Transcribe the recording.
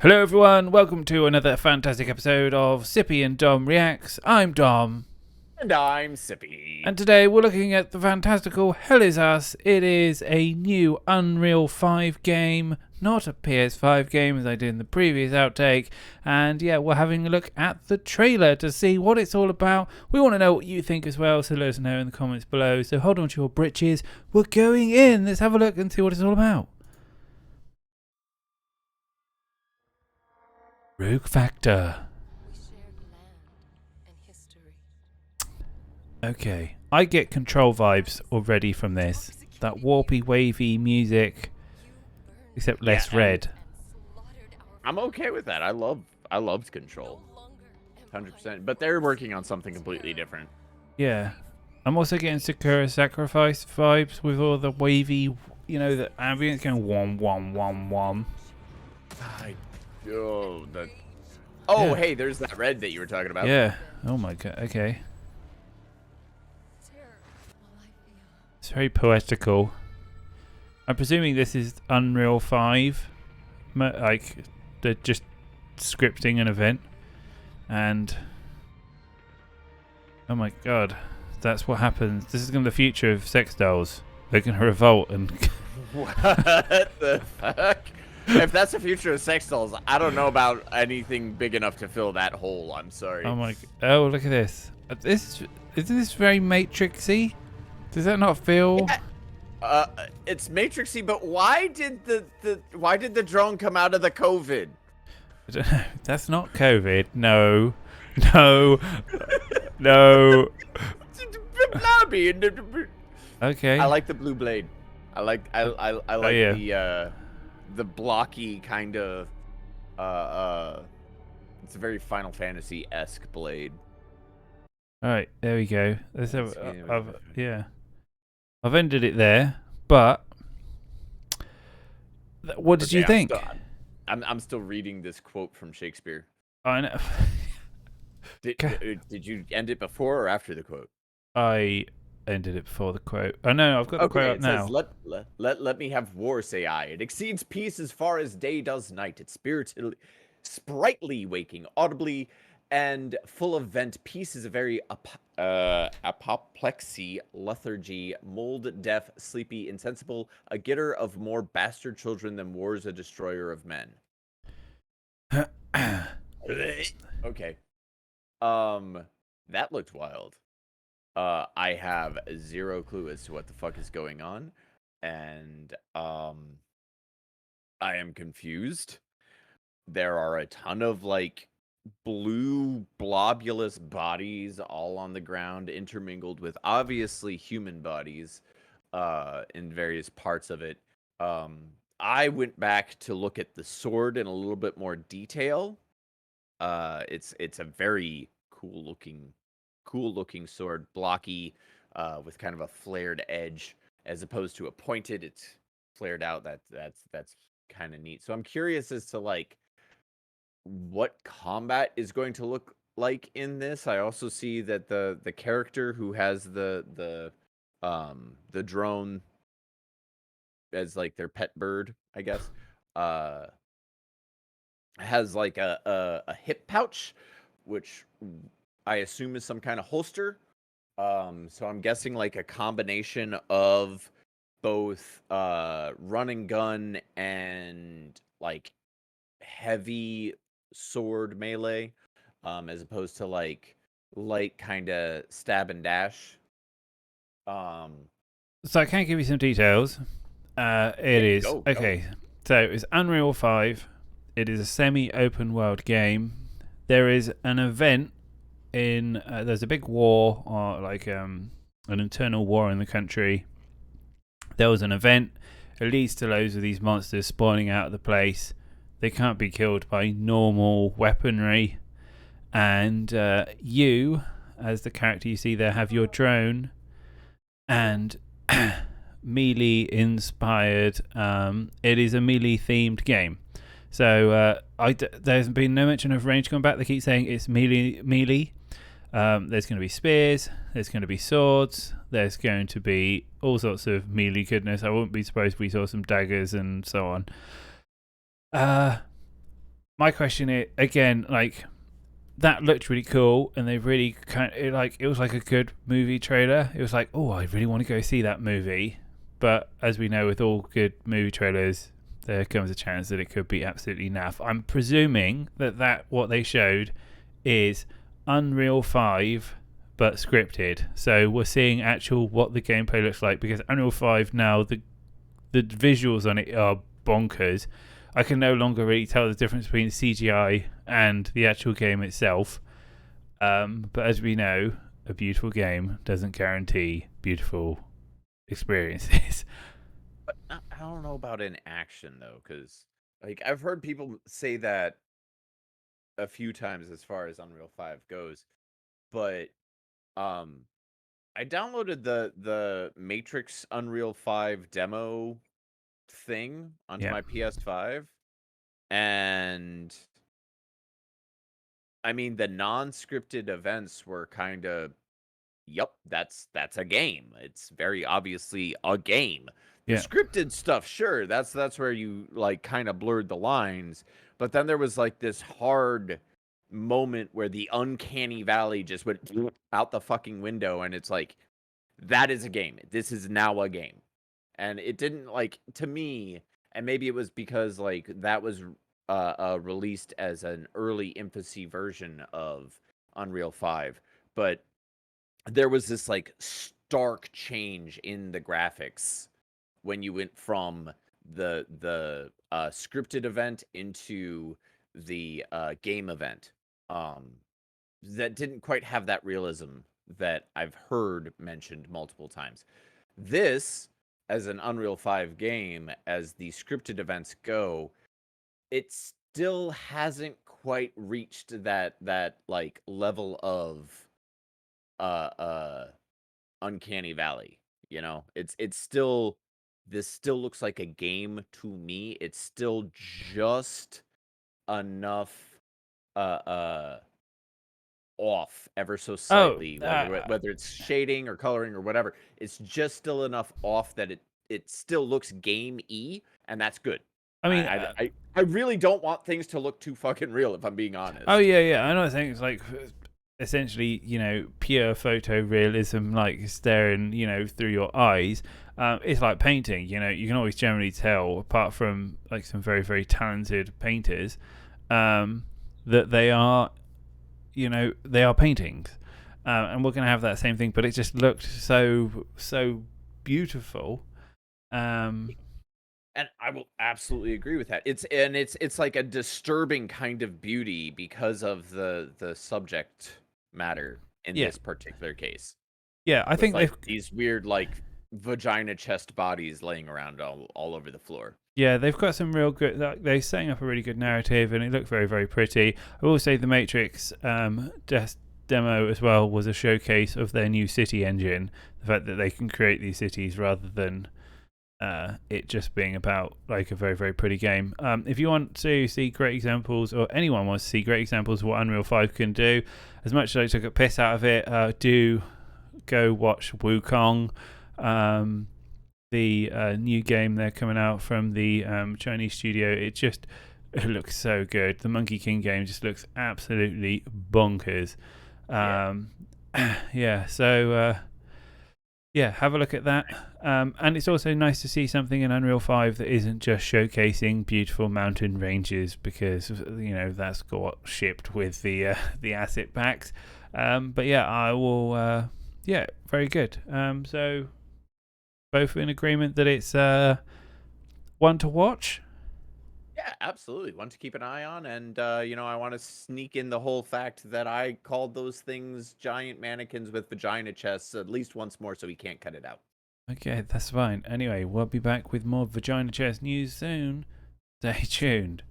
Hello everyone, welcome to another fantastic episode of Sippy and Dom Reacts. I'm Dom. And I'm Sippy. And today we're looking at the fantastical Hell Is Us. It is a new Unreal 5 game, not a PS5 game as I did in the previous outtake. And yeah, we're having a look at the trailer to see what it's all about. We want to know what you think as well, so let us know in the comments below. So hold on to your britches. We're going in. Let's have a look and see what it's all about. Rogue Factor. We shared land and history. Okay, I get Control vibes already from this. That warpy, wavy music, except less red. I'm okay with that. I loved Control, 100%. But they're working on something completely different. Yeah, I'm also getting Sakura Sacrifice vibes with all the wavy, you know, the ambience going wom wom wom wom. Oh, Yeah. hey, there's that red that you were talking about. Yeah. Oh my god. Okay. It's very poetical. I'm presuming this is Unreal 5, like they're just scripting an event, and oh my god, that's what happens. This is going to be the future of sex dolls. They're going to revolt and. What the fuck? If that's the future of sex dolls, I don't know about anything big enough to fill that hole. I'm sorry. Oh my! Oh, look at this. Isn't this very Matrixy? Does that not feel? Yeah. It's Matrixy, but why did the drone come out of the COVID? I don't know. That's not COVID. No, no, no. Okay. I like the blue blade. I like the blocky kind of it's a very Final Fantasy-esque blade. All right, there we go. Yeah, I've ended it there. But what did you think? I'm still reading this quote from Shakespeare. I know. Did you end it before or after the quote? I ended it before the quote. Oh no, I've got the quote up now. Says, let me have war, say I. It exceeds peace as far as day does night. It's sprightly waking, audibly and full of vent. Peace is a very apoplexy, lethargy, mold, deaf, sleepy, insensible, a getter of more bastard children than war's a destroyer of men. Okay. That looked wild. I have zero clue as to what the fuck is going on, and I am confused. There are a ton of like blue blobulous bodies all on the ground, intermingled with obviously human bodies in various parts of it. I went back to look at the sword in a little bit more detail. It's a very cool looking sword, blocky, with kind of a flared edge, as opposed to a pointed. It's flared out. That's kind of neat. So I'm curious as to like what combat is going to look like in this. I also see that the character who has the drone as like their pet bird, I guess, has like a hip pouch, which I assume is some kind of holster. So I'm guessing like a combination of both run and gun and like heavy sword melee, as opposed to like light kind of stab and dash. So I can give you some details. It is go. okay. So it's Unreal 5. It is a semi-open world game. There is an event in. There's a big war, or like an internal war in the country. There was an event. It leads to loads of these monsters spawning out of the place. They can't be killed by normal weaponry. And you, as the character you see there, have your drone and melee inspired. It is a melee themed game. So there's been no mention of range combat. They keep saying it's melee. There's going to be spears. There's going to be swords. There's going to be all sorts of melee goodness. I wouldn't be surprised if we saw some daggers and so on. my question is again, like that looked really cool, and they really it was like a good movie trailer. It was like, oh, I really want to go see that movie. But as we know, with all good movie trailers, there comes a chance that it could be absolutely naff. I'm presuming that what they showed is Unreal 5 but scripted. So we're seeing actual what the gameplay looks like, because Unreal 5 now, the visuals on it are bonkers. I can no longer really tell the difference between CGI and the actual game itself. But as we know, a beautiful game doesn't guarantee beautiful experiences. But I don't know about in action though, because like I've heard people say that a few times as far as Unreal 5 goes, but um I downloaded the Matrix Unreal 5 demo thing onto Yeah. my PS5, and I mean the non-scripted events were kind of, yep, that's a game. It's very obviously a game. The Yeah. scripted stuff, sure, that's where you like kind of blurred the lines, but then there was like this hard moment where the uncanny valley just went out the fucking window, and it's like, that is a game. This is now a game. And it didn't, like, to me, and maybe it was because like that was released as an early infancy version of Unreal 5, but there was this like stark change in the graphics when you went from the scripted event into the game event, that didn't quite have that realism that I've heard mentioned multiple times. This, as an Unreal 5 game, as the scripted events go, it still hasn't quite reached that like level of uncanny valley. You know, it's still, this still looks like a game to me. It's still just enough uh uh off ever so Oh, slightly, whether it's shading or coloring or whatever. It's just still enough off that it still looks game-y, and that's good. I mean, I really don't want things to look too fucking real, if I'm being honest. oh yeah. I know. I think it's like essentially, pure photorealism, like staring, through your eyes. It's like painting. You can always generally tell, apart from like some very, very talented painters, that they are, they are paintings. And we're gonna have that same thing, but it just looked so beautiful. And I will absolutely agree with that. It's like a disturbing kind of beauty because of the subject matter in Yeah. this particular case. Yeah, I With, think like, these weird like vagina chest bodies laying around all over the floor. Yeah, they've got some real good. They're setting up a really good narrative, and it looked very, very pretty. I will say the Matrix demo as well was a showcase of their new city engine. The fact that they can create these cities rather than it just being about like a very, very pretty game. If you want to see great examples, or anyone wants to see great examples of what Unreal 5 can do, as much as I took a piss out of it, do go watch Wukong. The new game they're coming out from the Chinese studio. It looks so good. The Monkey King game just looks absolutely bonkers. So have a look at that. And it's also nice to see something in Unreal 5 that isn't just showcasing beautiful mountain ranges, because that's got shipped with the asset packs. But yeah, I will. Very good. So both in agreement that it's one to watch. Yeah, absolutely. One to keep an eye on. And, I want to sneak in the whole fact that I called those things giant mannequins with vagina chests at least once more, so he can't cut it out. Okay, that's fine. Anyway, we'll be back with more vagina chest news soon. Stay tuned.